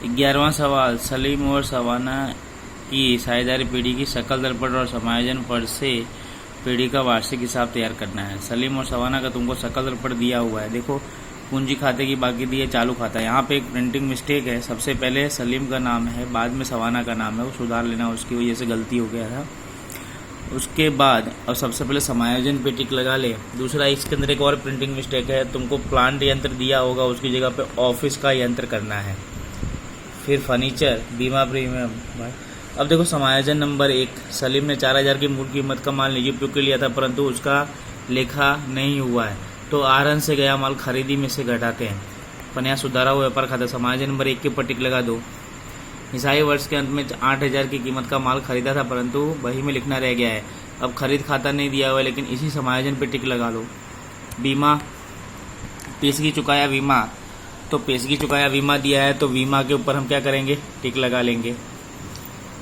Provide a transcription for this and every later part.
11वां सवाल, सलीम और सवाना की साझेदारी पीढ़ी की शकल दरपट और समायोजन पर से पीढ़ी का वार्षिक हिसाब तैयार करना है। सलीम और सवाना का तुमको शकल दरपट दिया हुआ है। देखो पूंजी खाते की बाकी दी है, चालू खाता। यहाँ पे एक प्रिंटिंग मिस्टेक है। सबसे पहले सलीम का नाम है, बाद में सवाना का नाम है, वो सुधार लेना, उसकी वजह से गलती हो गया था। उसके बाद और सबसे पहले समायोजन पे टिक लगा ले। दूसरा, इसके अंदर एक और प्रिंटिंग मिस्टेक है, तुमको प्लांट यंत्र दिया होगा, उसकी जगह पे ऑफिस का यंत्र करना है। फिर फर्नीचर, बीमा प्रीमियम। अब देखो समायोजन नंबर 1, सलीम ने 4000 की मूल कीमत का माल निजी उपयोग के लिया था, परंतु उसका लेखा नहीं हुआ है, तो आहरण से गया माल खरीदी में से घटाते हैं। अपन यहाँ सुधारा हुआ व्यापार खाता। समायोजन नंबर 1 के ऊपर टिक लगा दो। हिसाबी वर्ष के अंत में 8000 की कीमत का माल खरीदा था, परंतु बही में लिखना रह गया है। अब खरीद खाता नहीं दिया हुआ है, लेकिन इसी समायोजन पे टिक लगा लो। बीमा, पेशगी चुकाया बीमा, तो पेशगी चुकाया बीमा दिया है, तो बीमा के ऊपर हम क्या करेंगे, टिक लगा लेंगे।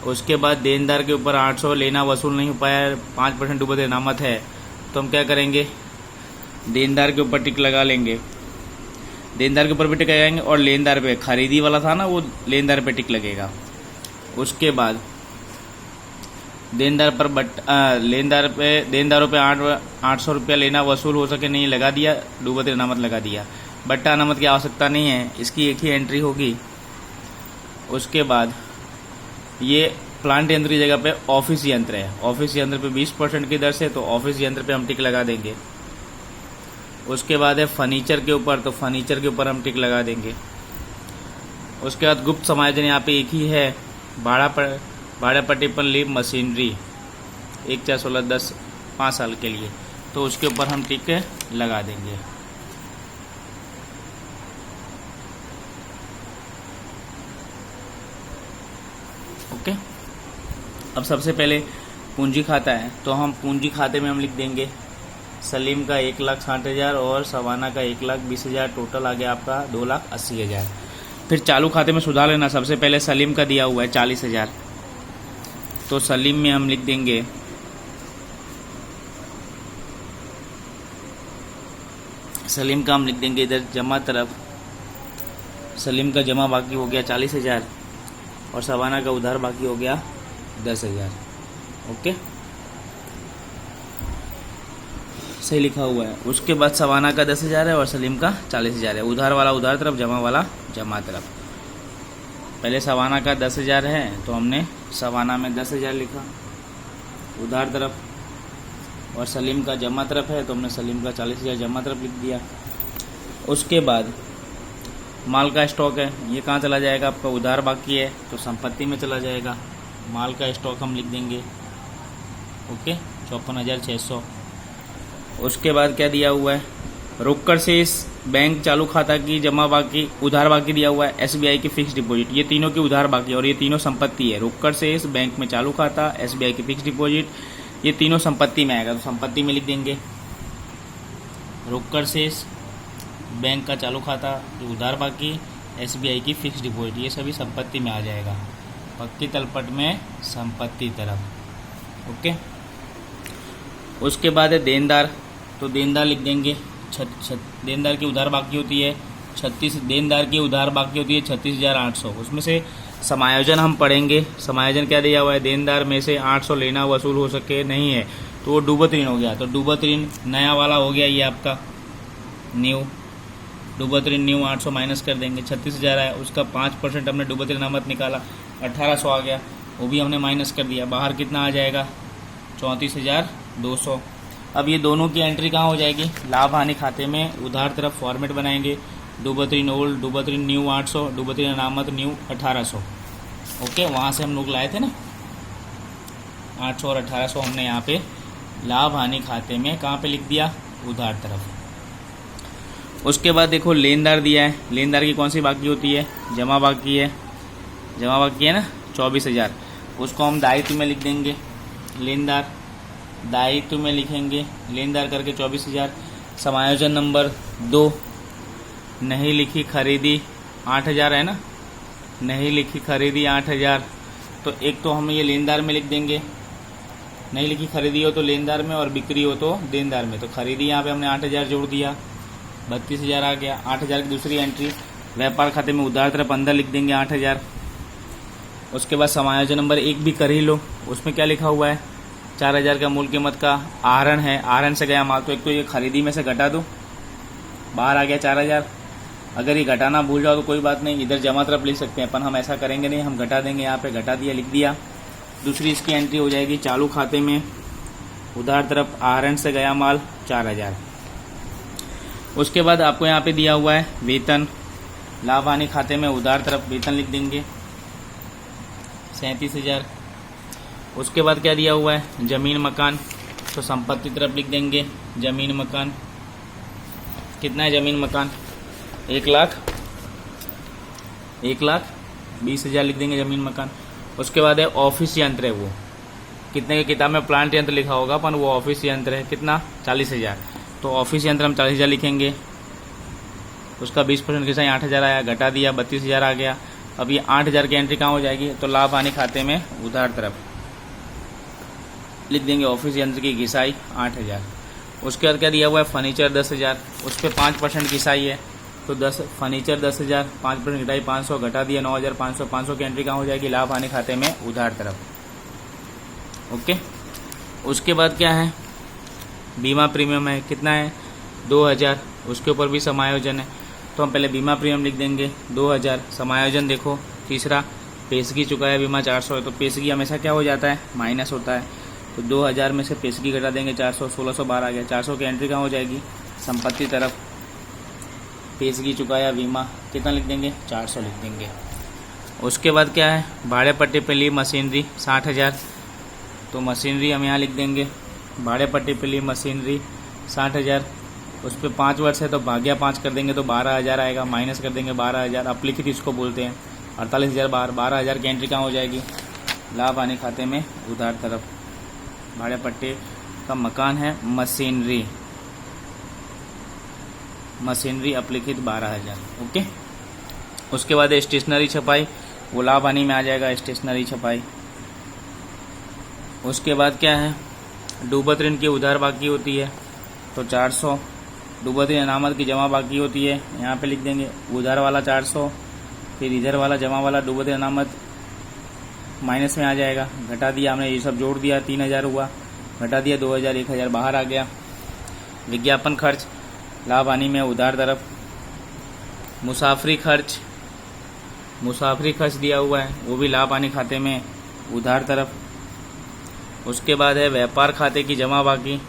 उसके बाद देनदार के ऊपर 800 लेना वसूल नहीं हो पाया, 5% डूबत इनामत है, तो हम क्या करेंगे, देनदार के ऊपर टिक लगा लेंगे। देनदार के ऊपर भी टिक लगाएंगे और लेनदार पे, खरीदी वाला था ना, वो लेनदार पे टिक लगेगा। उसके बाद देनदार पर लेनदार पे, देनदारों पे 800 रुपया लेना वसूल हो सके नहीं लगा दिया, डूबत अनामत लगा दिया। बट्टा अनामत की आवश्यकता नहीं है, इसकी एक ही एंट्री होगी। उसके बाद ये प्लांट यंत्र की जगह पे ऑफिस यंत्र है, ऑफिस यंत्र पे 20% की दर से, तो ऑफिस यंत्र पे हम टिक लगा देंगे। उसके बाद है फर्नीचर के ऊपर, तो फर्नीचर के ऊपर हम टिक लगा देंगे। उसके बाद गुप्त समायोजन यहाँ पे एक ही है, भाड़ा पट्टी पर लीव मशीनरी 1/4/16/10 5 साल के लिए, तो उसके ऊपर हम टिक लगा देंगे। ओके। अब सबसे पहले पूंजी खाता है, तो हम पूंजी खाते में हम लिख देंगे सलीम का 1,60,000 और सवाना का 1,20,000, टोटल आ गया आपका 2,80,000। फिर चालू खाते में सुधार लेना। सबसे पहले सलीम का दिया हुआ है 40,000, तो सलीम में हम लिख देंगे सलीम का हम लिख देंगे इधर जमा तरफ, सलीम का जमा बाकी हो गया 40,000 और सवाना का उधार बाकी हो गया 10,000। ओके, सही लिखा हुआ है। उसके बाद सवाना का 10,000 है और सलीम का 40,000 है। उधार वाला उधार तरफ, जमा वाला जमा तरफ। पहले सवाना का 10,000 है, तो हमने सवाना में 10,000 लिखा उधार तरफ, और सलीम का जमा तरफ है, तो हमने सलीम का 40,000 जमा तरफ लिख दिया। उसके बाद माल का स्टॉक है, ये कहाँ चला जाएगा, आपका उधार बाकी है, तो संपत्ति में चला जाएगा। माल का स्टॉक हम लिख देंगे ओके 54,600। उसके बाद क्या दिया हुआ है, रोकड़ शेष बैंक चालू खाता की जमा बाकी, उधार बाकी दिया हुआ है, एसबीआई की फिक्स डिपॉजिट, ये तीनों की उधार बाकी और ये तीनों संपत्ति है। रोकड़ शेष, बैंक में चालू खाता, एसबीआई की फिक्स डिपॉजिट, ये तीनों संपत्ति में आएगा, तो संपत्ति में लिख देंगे रोकड़ शेष, बैंक का चालू खाता, उधार बाकी, एसबीआई की फिक्स डिपॉजिट, ये सभी संपत्ति में आ जाएगा। पक्की तलपट में संपत्ति तरफ। ओके। उसके बाद है देनदार, तो देनदार लिख देंगे देनदार की उधार बाकी होती है 36, देनदार की उधार बाकी होती है 36,800। उसमें से समायोजन हम पढ़ेंगे। समायोजन क्या दिया हुआ है, देनदार में से 800 लेना वसूल हो सके नहीं है, तो वो डूबत ऋण हो गया, तो डूबत ऋण नया वाला हो गया, ये आपका न्यू डूबत ऋण न्यू 800 माइनस कर देंगे, 36,000 है, उसका 5% हमने डूबत ऋण अनामत निकाला, 1800 आ गया, वो भी हमने माइनस कर दिया। बाहर कितना आ जाएगा, 34,200। अब ये दोनों की एंट्री कहाँ हो जाएगी, लाभ हानि खाते में। उधार तरफ फॉर्मेट बनाएंगे, डूबत ऋण ओल्ड, डूबत ऋण न्यू 800, डूबत ऋण अनामत न्यू 1800। ओके, वहाँ से हम लोग लाए थे ना 800 और 1800, हमने यहाँ पे लाभ हानि खाते में कहाँ पे लिख दिया, उधार तरफ। उसके बाद देखो लेनदार दिया है, लेनदार की कौन सी बाकी होती है, जमा बाकी है, जमा बाकी है ना 24,000, उसको हम दायित्व में लिख देंगे। लेनदार दायित्व में लिखेंगे लेनदार करके 24,000। समायोजन नंबर 2, नहीं लिखी खरीदी 8,000 है ना, नहीं लिखी खरीदी 8,000, तो एक तो हम ये लेनदार में लिख देंगे, नहीं लिखी खरीदी हो तो लेनदार में और बिक्री हो तो देनदार में। तो खरीदी यहाँ पे हमने 8,000 जोड़ दिया, 32,000 आ गया। 8,000 की दूसरी एंट्री, व्यापार खाते में उधार तरफ अंदर लिख देंगे 8,000। उसके बाद समायोजन नंबर 1 भी कर ही लो, उसमें क्या लिखा हुआ है 4,000 का मूल कीमत का आहरण है, आहरण से गया माल, तो एक तो ये खरीदी में से घटा दो, बाहर आ गया 4,000। अगर ये घटाना भूल जाओ तो कोई बात नहीं, इधर जमा तरफ लिख सकते हैं, अपन हम ऐसा करेंगे नहीं, हम घटा देंगे, यहाँ पे घटा दिया, लिख दिया। दूसरी इसकी एंट्री हो जाएगी चालू खाते में उधार तरफ आहरण से गया माल 4,000। उसके बाद आपको यहाँ पे दिया हुआ है वेतन, लाभ हानि खाते में उधार तरफ वेतन लिख देंगे 37,000। उसके बाद क्या दिया हुआ है जमीन मकान, तो संपत्ति तरफ लिख देंगे जमीन मकान। कितना है जमीन मकान 1,20,000 लिख देंगे जमीन मकान। उसके बाद है ऑफिस यंत्र है, वो कितने की किताब में प्लांट यंत्र लिखा होगा पर वो ऑफिस यंत्र है, कितना 40,000, तो ऑफिस यंत्र हम 40,000 लिखेंगे। उसका 20% किसान 8,000 आया, घटा दिया 32,000 आ गया। अब ये 8,000 की एंट्री कहाँ हो जाएगी, तो लाभ हानि खाते में उधार तरफ लिख देंगे ऑफिस यंत्र की घिसाई 8,000। उसके बाद क्या दिया हुआ है फर्नीचर 10,000, उस पर 5% घिसाई है, तो 10 फर्नीचर 10,000, 5% घटाई 500, घटा दिया 9,500, 500 की एंट्री कहाँ हो जाएगी लाभ हानि खाते में उधार तरफ। ओके। उसके बाद क्या है बीमा प्रीमियम है, कितना है 2,000, उसके ऊपर भी समायोजन है, तो हम पहले बीमा प्रीमियम लिख देंगे 2,000। समायोजन देखो तीसरा पेशगी चुकाया बीमा 400 है, तो पेशगी हमेशा क्या हो जाता है माइनस होता है, तो 2,000 में से पेशगी घटा देंगे 400, 1,612 आ गया। 400 की एंट्री कहाँ हो जाएगी संपत्ति तरफ, पेशगी चुकाया बीमा कितना लिख देंगे 400 लिख देंगे। उसके बाद क्या है भाड़े पट्टे पे ली मशीनरी 60,000, तो मशीनरी हम यहाँ लिख देंगे भाड़े पट्टे पे ली मशीनरी 60,000। उस पर 5 वर्ष है तो भाग्या 5 कर देंगे तो 12,000 आएगा, माइनस कर देंगे 12,000, अपलिखित इसको बोलते हैं 48,000 बाहर, 12,000 की एंट्री कहाँ हो जाएगी लाभ हानि खाते में उधार तरफ। भाड़े पट्टे का मकान है मशीनरी, मशीनरी अपलिखित 12,000। ओके। उसके बाद स्टेशनरी छपाई, वो लाभ हानि में आ जाएगा स्टेशनरी छपाई। उसके बाद क्या है डूबत ऋण की उधार बाकी होती है, तो 400, डूबत ऋण अनामत की जमा बाकी होती है, यहाँ पे लिख देंगे उधार वाला 400, फिर इधर वाला जमा वाला डूबत ऋण अनामत माइनस में आ जाएगा, घटा दिया हमने, ये सब जोड़ दिया 3,000 हुआ, घटा दिया 2,000, 1,000 बाहर आ गया। विज्ञापन खर्च लाभ हानि में उधार तरफ। मुसाफरी खर्च दिया हुआ है, वो भी लाभ हानि खाते में उधार तरफ। उसके बाद है व्यापार खाते की जमा बाकी,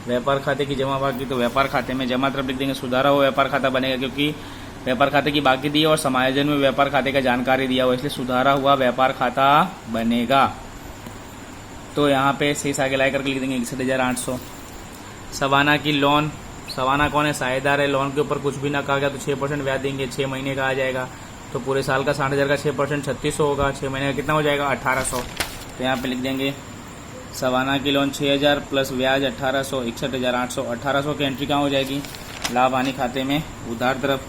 व्यापार खाते की जमा बाकी, तो व्यापार खाते में जमा तरफ लिख देंगे सुधारा हुआ व्यापार खाता बनेगा, क्योंकि व्यापार खाते की बाकी दी है और समायोजन में व्यापार खाते का जानकारी दिया हुआ, इसलिए सुधारा हुआ व्यापार खाता बनेगा। तो यहाँ पे शेष आगे लाई करके लिख देंगे 61,800। सवाना की लोन, सवाना कौन है साझेदार है, लोन के ऊपर कुछ भी ना कहा गया तो 6% ब्याज देंगे, 6 महीने का आ जाएगा, तो पूरे साल का 60,000 का 6% 3600 होगा, 6 महीने का कितना हो जाएगा 1,800। तो यहाँ पे लिख देंगे सवाना की लोन 6,000 प्लस ब्याज 1,800, 61,800। 1,800 की एंट्री कहाँ हो जाएगी लाभ हानि खाते में उधार तरफ।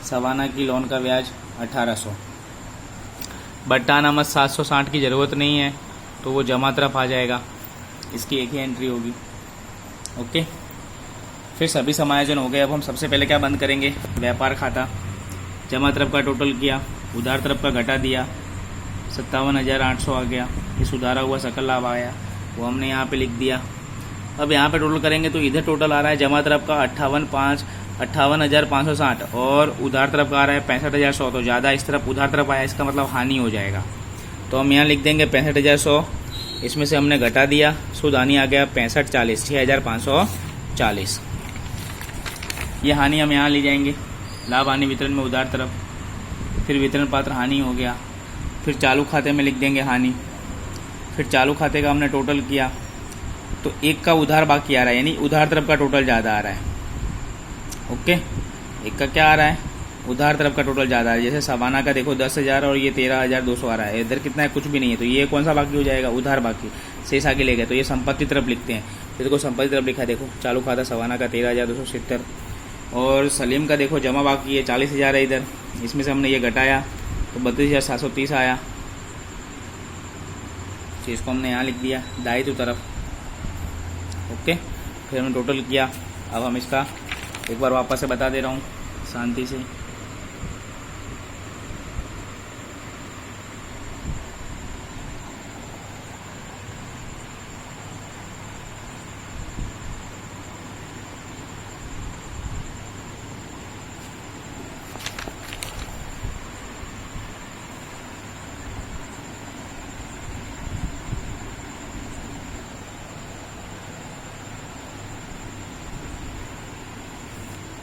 सवाना की लोन का ब्याज 1,800। बट्टा अनामत 760 की ज़रूरत नहीं है, तो वो जमा तरफ आ जाएगा, इसकी एक ही एंट्री होगी। ओके। फिर सभी समायोजन हो गए। अब हम सबसे पहले क्या बंद करेंगे व्यापार खाता, जमा तरफ का टोटल किया, उधार तरफ का घटा दिया, 57,800 आ गया, ये सुधारा हुआ सकल लाभ आया, वो हमने यहाँ पे लिख दिया। अब यहाँ पे टोटल करेंगे तो इधर टोटल आ रहा है जमा तरफ का 58,560 और उधार तरफ का आ रहा है 65,100, तो ज़्यादा इस तरफ उधार तरफ आया, इसका मतलब हानि हो जाएगा, तो हम यहाँ लिख देंगे 65,100, इसमें से हमने घटा दिया, शुद्ध हानि आ गया 65,40, 6,540। ये हानि हम यहाँ ले जाएंगे लाभ हानि वितरण में उधार तरफ, फिर वितरण पात्र हानि हो गया, फिर चालू खाते में लिख देंगे हानि, फिर चालू खाते का हमने टोटल किया तो एक का उधार बाकी आ रहा है, यानी उधार तरफ का टोटल ज़्यादा आ रहा है। ओके, एक का क्या आ रहा है उधार तरफ का टोटल ज़्यादा है, जैसे सवाना का देखो 10,000 और ये 13,200 आ रहा है, इधर कितना है कुछ भी नहीं है, तो ये कौन सा बाकी हो जाएगा उधार बाकी, शेष आगे ले गए, तो ये संपत्ति तरफ लिखते हैं। तो देखो संपत्ति तरफ लिखा, देखो चालू खाता सवाना का 13,270 और सलीम का देखो जमा बाकी है 40,000 है इधर, इसमें से हमने ये घटाया तो 32,730 आया, तो इसको हमने यहाँ लिख दिया दायित्व तरफ। ओके, फिर हमने टोटल किया। अब हम इसका एक बार वापस से बता दे रहा हूँ शांति से।